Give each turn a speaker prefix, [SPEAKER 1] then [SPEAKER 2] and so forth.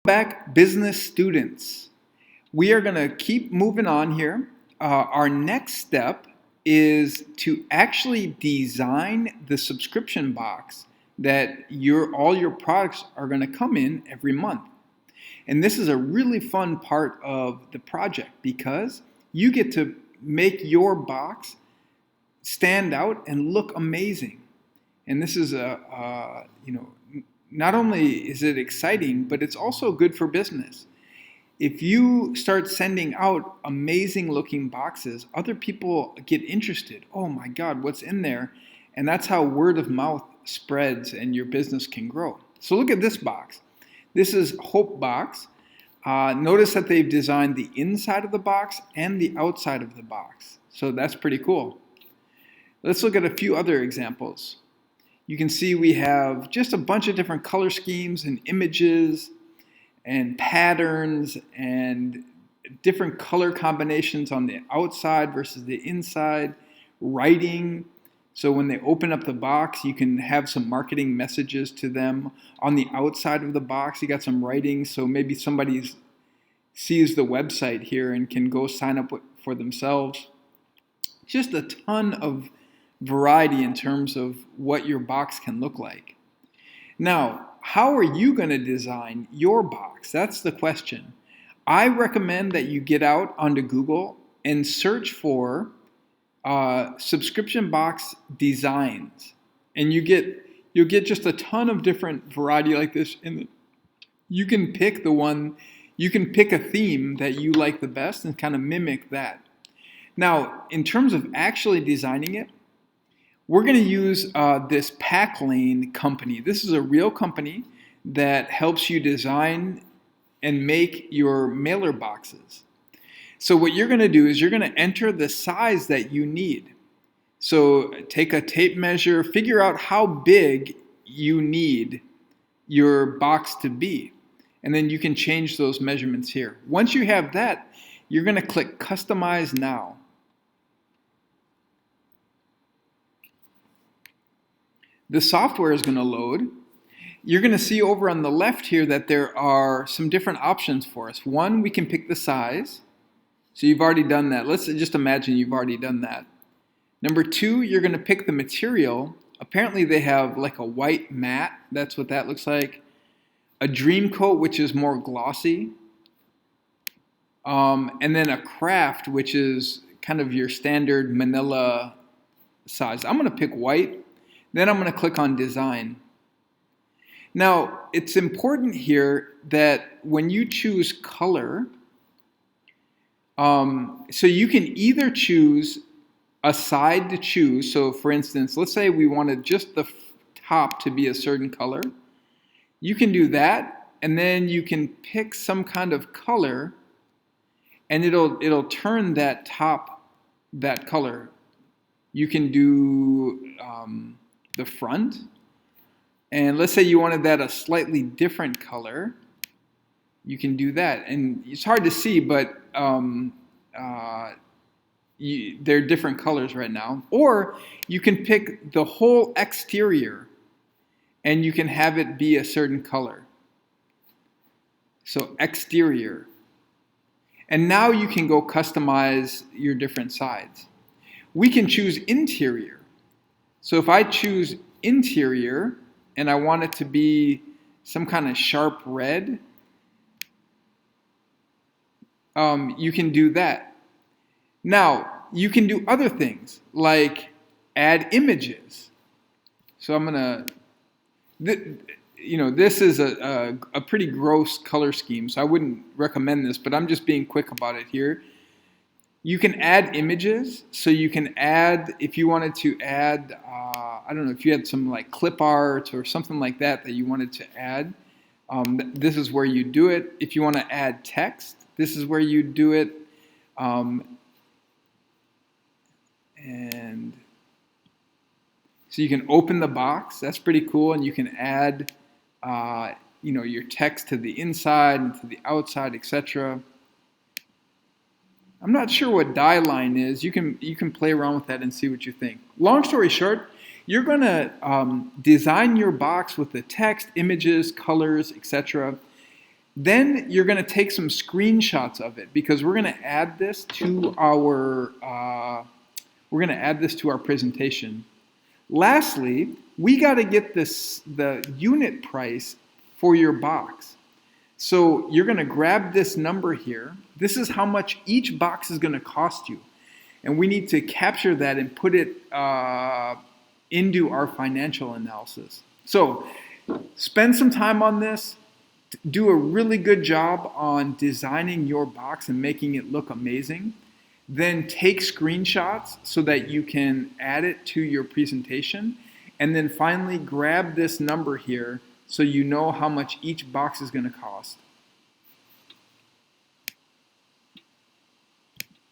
[SPEAKER 1] Back, business students. We are going to keep moving on here. Our next step is to actually design the subscription box that all your products are going to come in every month. And this is a really fun part of the project because you get to make your box stand out and look amazing. And this is not only is it exciting, but it's also good for business. If you start sending out amazing looking boxes, other people get interested. Oh my God, what's in there? And that's how word of mouth spreads and your business can grow. So look at this box. This is Hope Box. Notice that they've designed the inside of the box and the outside of the box. So that's pretty cool. Let's look at a few other examples. You can see we have just a bunch of different color schemes and images and patterns and different color combinations on the outside versus the inside, writing. So when they open up the box, you can have some marketing messages to them. On the outside of the box, you got some writing, so maybe somebody sees the website here and can go sign up for themselves. Just a ton of variety in terms of what your box can look like. Now, how are you going to design your box? That's the question. I recommend that you get out onto Google and search for subscription box designs, and you'll get just a ton of different variety like this. And you can pick a theme that you like the best and kind of mimic that. Now, in terms of actually designing it, we're going to use this Packlane company. This is a real company that helps you design and make your mailer boxes. So what you're going to do is you're going to enter the size that you need. So take a tape measure, figure out how big you need your box to be, and then you can change those measurements here. Once you have that, you're going to click Customize Now. The software is going to load. You're going to see over on the left here that there are some different options for us. One, we can pick the size. So you've already done that. Let's just imagine you've already done that. Number two, you're going to pick the material. Apparently they have like a white matte. That's what that looks like. A dream coat, which is more glossy. And then a craft, which is kind of your standard manila size. I'm going to pick white. Then I'm going to click on Design. Now, it's important here that when you choose color, so you can either choose a side to choose. So for instance, let's say we wanted just the top to be a certain color. You can do that, and then you can pick some kind of color, and it'll turn that top that color. You can do the front, and let's say you wanted that a slightly different color, you can do that. And it's hard to see, but they're different colors right now. Or you can pick the whole exterior and you can have it be a certain color. So exterior. And now you can go customize your different sides. We can choose interior. So if I choose interior and I want it to be some kind of sharp red, you can do that. Now, you can do other things like add images. So I'm going to, this is a pretty gross color scheme, so I wouldn't recommend this, but I'm just being quick about it here. You can add images, so you can add, if you wanted to add, I don't know, if you had some like clip art or something like that you wanted to add, this is where you do it. If you want to add text, this is where you do it. And so you can open the box, that's pretty cool, and you can add your text to the inside and to the outside, etc. I'm not sure what die line is. You can play around with that and see what you think. Long story short, you're going to design your box with the text, images, colors, etc. Then you're going to take some screenshots of it because we're going to add this to our presentation. Lastly, we got to get the unit price for your box. So you're going to grab this number here. This is how much each box is going to cost you. And we need to capture that and put it into our financial analysis. So spend some time on this. Do a really good job on designing your box and making it look amazing. Then take screenshots so that you can add it to your presentation. And then finally grab this number here so you know how much each box is going to cost.